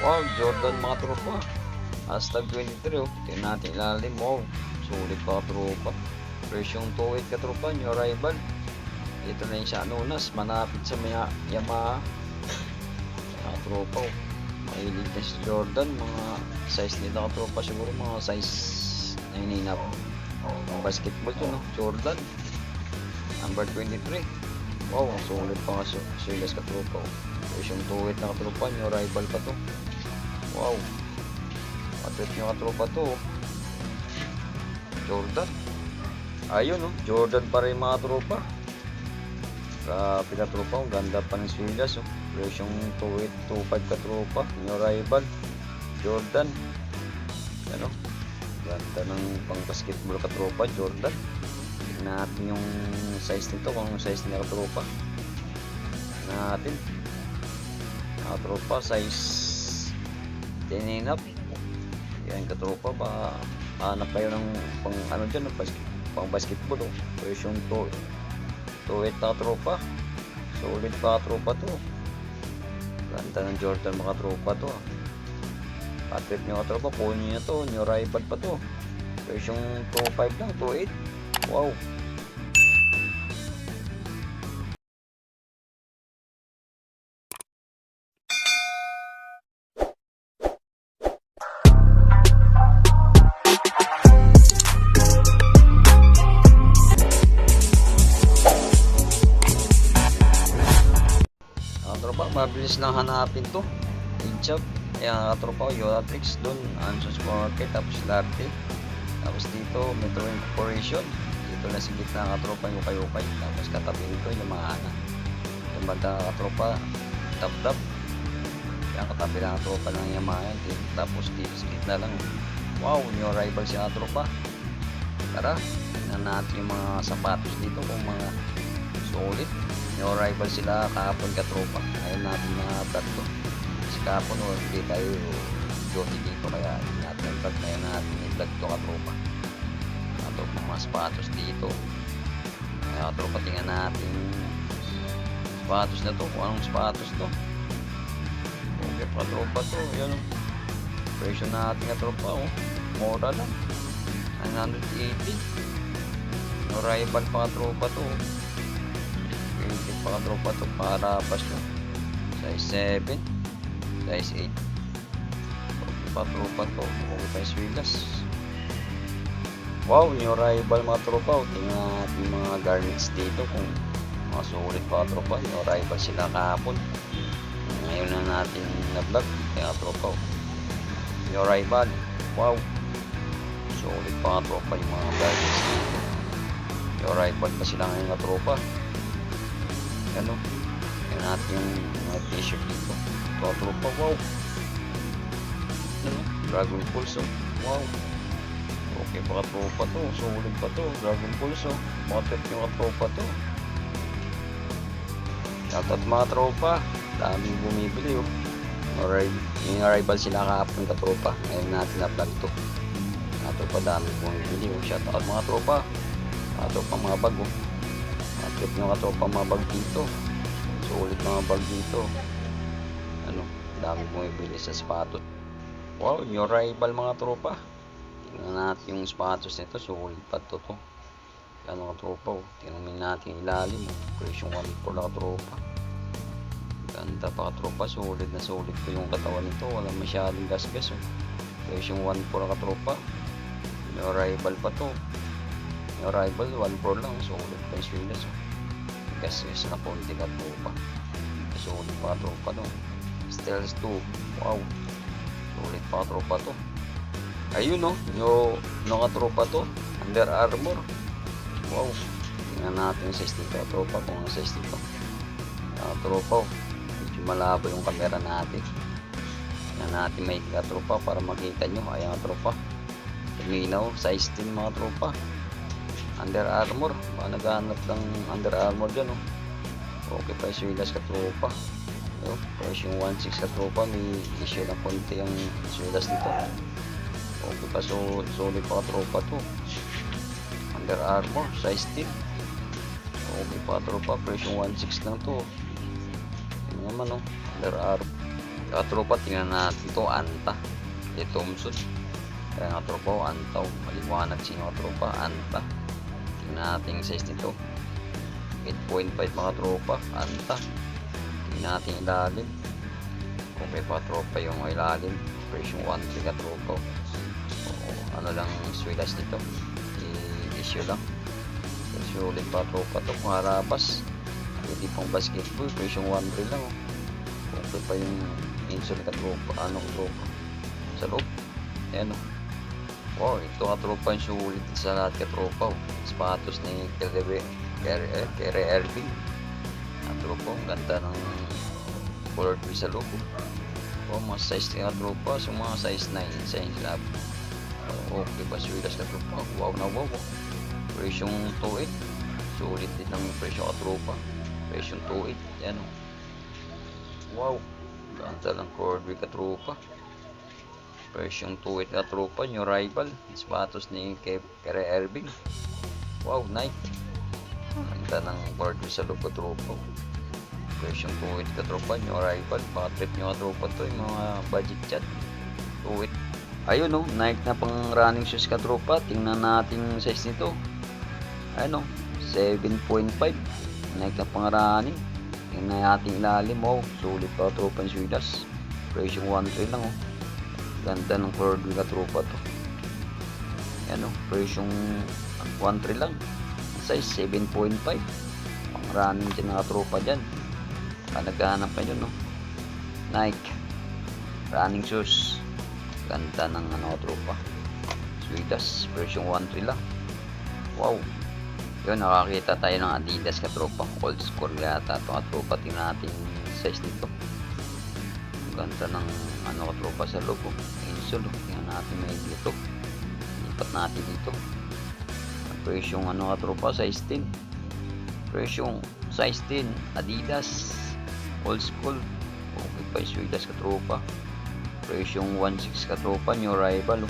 Wow, Jordan mga tropa. Hashtag 23 oh. Tingnan natin ilalim. Wow, sulit pa tropa. Presyong 2.8 ka tropa, new arrival. Ito na yung sa Anunas, manapit sa Yamaha. Mga tropa oh. Mahilig na si Jordan, mga size nila ka tropa siguro, mga size 9 up. Ang basketball to no, Jordan. Number 23. Wow, ang sulit pa nga silas ka tropa oh. Presyong 2.8 na ka tropa, new arrival pa to. Wow, matrip nyo ka tropa to oh. Jordan. Ayun oh, Jordan pa rin mga tropa. Grabe ka tropa, ang ganda pa ng swilas oh. Presyong 2825 ka tropa, new arrival Jordan. Ano, ganda ng pang basketball ka tropa, Jordan. Tignan natin yung size nito, kung anong size nila ka tropa. Tignan natin ka tropa, size 10 and up. Yan ka tropa, ba hanap kayo ng pang ano dyan, pang basketball oh. Presyong 28 na tropa, solid pa tropa to. Ganda ng Jordan mga tropa to. Patrip nyo ka tropa, kunin nyo to, new arrival pa to. Presyong 2.5 lang, 2.8. Wow, tropa, mabilis lang hanapin to. Pinchap, ayan tropa, Yoratrix doon, Anson Supermarket, tapos Larte. Tapos dito, Metro Corporation. Dito na sa gitna ka tropa, yung kayukay. Tapos katabi nito, yung Yamaha. Yung banda ka tropa, tap-tap. Yan katabi lang ka tropa ng Yamaha. Tapos dito sa gitna lang. Wow, new arrival siya ka tropa. Tara, tingnan natin yung mga sapatos dito kung mga solid. New arrival sila kahapon ka tropa. Ayun natin mga vlog to. Kasi kahapon hindi tayo duty dito, kaya hindi natin vlog. Ngayon natin yung vlog to ka tropa. Mga sapatos dito. Kaya ka tropa, tingnan natin sapatos na to, kung anong sapatos to. Okay pa tropa to. Yan o, presyo natin ka tropa oh. Mura lang, 980. New arrival pa ka tropa to. Pa tropa to, para pas nyo size 7, size 8. Okay pa tropa to, okay pa swilas. Wow, new arrival mga tropa. Tingnan natin mga garments dito kung mga sulit pa tropa. New arrival sila kahapon, ngayon na natin na vlog kaya tropa. New arrival, wow, sulit pa tropa yung mga garments dito. New arrival pa sila ngayon na tropa. Ano, yan natin yung mga t-shirt dito. Ito tropa, wow. Ano, Dragon Pulse oh. Wow, okay pa ka tropa to, sulit pa to. Dragon Pulse oh, motif yung ka tropa to. Shoutout mga tropa, daming bumibili oh. Yung arrival sila kahapon ka tropa, ngayon natin na vlog to. Mga tropa, daming bumibili oh. Shoutout mga tropa, mga tropa mga bag oh. Trip nyo ka tropa, mga bag dito. Sulit mga bag dito. Ano, dami bumibili sa sapatos. Wow, new arrival mga tropa. Tingnan natin yung sapatos nito, sulit pa to. Ano ka tropa oh. Tingnan natin ilalim oh. Presyong 1.4 ka tropa. Ganda pa ka tropa, sulit na sulit ko yung katawan nito. Walang masyadong gasgas oh. Presyong 1.4 ka tropa. New arrival pa to. New arrival 1.4 lang, sulit pa yung swilas oh. Kasi na konti ka tropa. Sulit pa tropa to. Stealth 2. Wow, sulit pa tropa to. Ayun no, yung ka tropa to, Under Armour. Wow, tingnan natin yung size nito tropa, kung ang size nito. Tropa, medyo malabo yung camera natin. Tingnan natin may ka tropa para makita nyo. Ayan tropa, tuminaw, size 10 mga tropa. Under Armour, baka naghanap ng Under Armour dyan oh. Okay pa yung swilas ka tropa. Price yung 1.6 ka tropa, may issue na konti yung swilas nito. Okay pa, so solid pa ka tropa to. Under Armour, size 10. Okay pa ka tropa, price yung 1.6 lang to. Yun naman oh, Under Armour. Katropa, tingnan natin to, Anta. Thompson. Kaya nga tropa, Anta. Maliwanag siya mga tropa, Anta. Tingnan natin yung size nito. 8.5 mga tropa, Anta. Tingnan natin ilalim. Kung may pa tropa yung ilalim. Version 1 ka tropa. Ano lang swilas nito. I-issue lang. Sulit pa tropa to. Kung harabas. Pwede pang basketball. Version 1 lang. Okay pa yung insole ka tropa. Ano ka tropa. Sa loob. Ayan o. Wow, ito ka tropa yung sulit sa lahat ka tropa. Sapatos ni Kyrie Irving. Ang tropa, ang ganda ng color sa loob. Wow, mga size ka tropa. So mga size 9, size 11. Okay ba sulit ka tropa. Wow na wow. Presyong 2.8. Sulit din ang presyo ka tropa. Presyong 2.8. Ayan o. Wow. Ganda lang Corby ka tropa. Presyong 2.8 ka tropa. New rival. Sapatos ni Kyrie Irving. Wow, Nike. Ganda ng Corby sa loob ka tropa. Presyong 2.8 ka tropa. New rival. Baka trip nyo ka tropa to. Yung mga budget chat. 2.8. Ayun o. Nike na pang running shoes ka tropa. Tingnan natin yung size nito. Ayun o. 7.5. Nike na pang running. Tingnan natin ilalim. Wow, sulit pa tropa yung Swidas. Presyong 1.3 lang o. Ganda ng Corby ka tropa to. Yan o, presyong 1.3 lang. Size 7.5. Pang running dyan na tropa dyan. Naghahanap pa yun no. Nike running shoes. Ganda ng ano tropa. Swidas, presyong 1.3 lang. Wow. Yun, nakakita tayo ng Adidas ka tropa. Old school yata ito ka tropa. Tingnan natin size nito. Ganda ng ano ka tropa sa loob. Insole. Tingnan natin may dito. Lipat natin dito. Presyong ano ka tropa. Size 10. Presyong size 10. Adidas. Old school. Okay pa yung Swidas ka tropa. Presyong 1.6 ka tropa. New rival.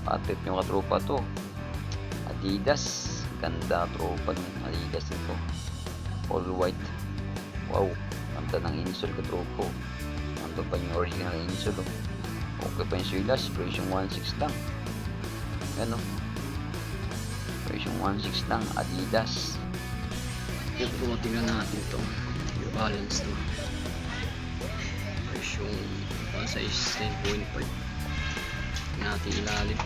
Patit nyo ka tropa to. Adidas. Ganda tropa ng Adidas nito. All white. Wow. Ganda ng insole ka tropa. Ando pa yung original insole. Okay pa yung Swidas. Presyong 1.6 lang. Ano? Presyong 1.6 lang. Adidas. Ito tingnan natin to. Yung balance to. Presyong size 10.5. Tingnan natin ilalim.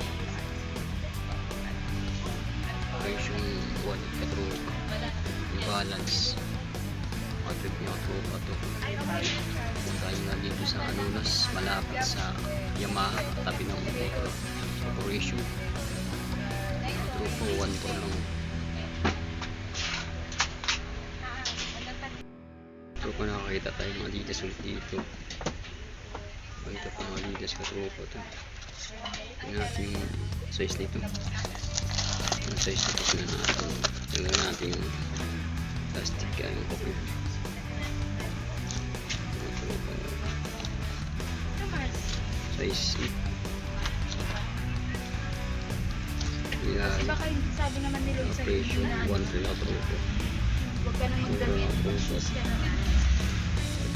Presyong 1 ka tropa. Yung balance. Trip nyo tropa to. Kung tayo na dito sa Anunas, malapit sa Yamaha, tabi ng motor operation. Tropa 1 po lang. Tropa, nakakita tayo mga Adidas ulit dito. Ito pa mga Adidas ka tropa to. Tingnan natin yung size nito. Yung size nito tingnan natin yung plastic kaya yung copy. Size 8. Yeah. Baka sabi naman nila sa Presyong 1 na tropa. huwag ka na magdamit. Mag-shoes ka na.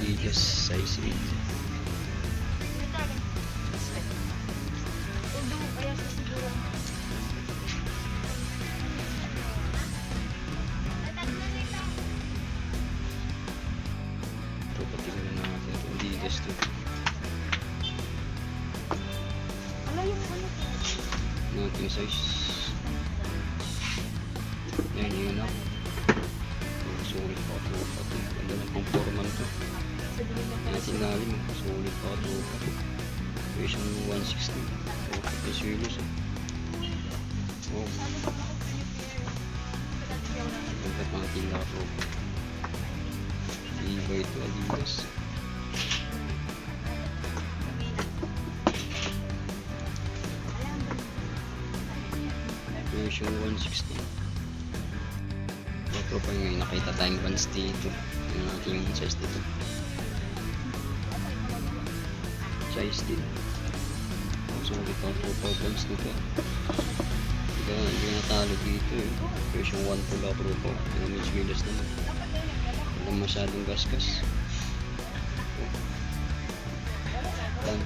Adidas size 8. Although, kaya sa siguro. Tropa, tingnan natin ito. Adidas to. Ala yung ano. Natin size. Yan yun na. Sulit pa tropa to. Ganda ng conforman to. Natin lalim. Sulit pa tropa. Presyong 160. Okay, pesos. Oh. Ganda pang tila tropa. Iba ito Adidas. Presyong 160. Tropa, ngayon nakita tayong pants dito. Yung ating size dito. Size din. So, ito ang tropa pants dito. Hindi natalo dito eh. Presyong 1 pula tropa. Yung medyo milas naman. Walang masyadong gasgas.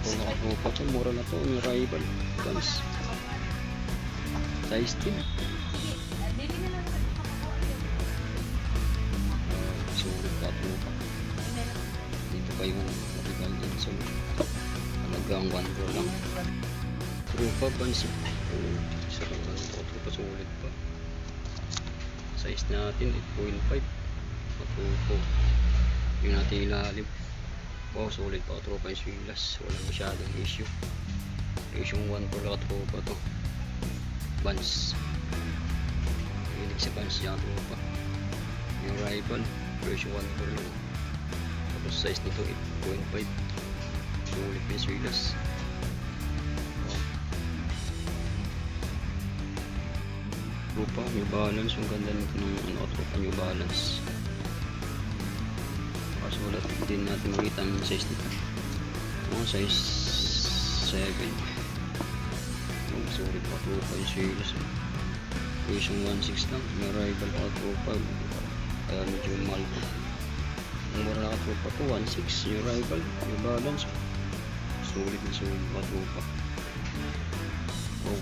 Ito nakatropa to, mura na to, yung rival. Guys. Size 10. Sige, bili na lang ako. Sulit ka tropa. Dito pa yung rival din. So, talagang 1 pro lang. Tropa bansi. Isa lang lang ito. Tropa sulit pa. Size natin 8.5. Matupo. Yung natin ilalim. Wow, sulit pa tropa yung swilas. Walang masyadong issue. Yung 1 pro lang tropa to. Bans. Hilig sa bans yung tropa. Yung rival. Version 1 pro lang. Tapos size nito 8.5. Sulit yung swilas. Tropa, New Balance. Ang ganda nito ng tropa New Balance. Sulat din natin makita ang size nito. Size 7. Sulit pa tropa yung swilas. Version 1.6 lang. May rival pa tropa. Kaya medyo mahal po. Ang mura na tropa to 1.6. Yung rival, yung balance. Sulit na sulit pa tropa. Oh.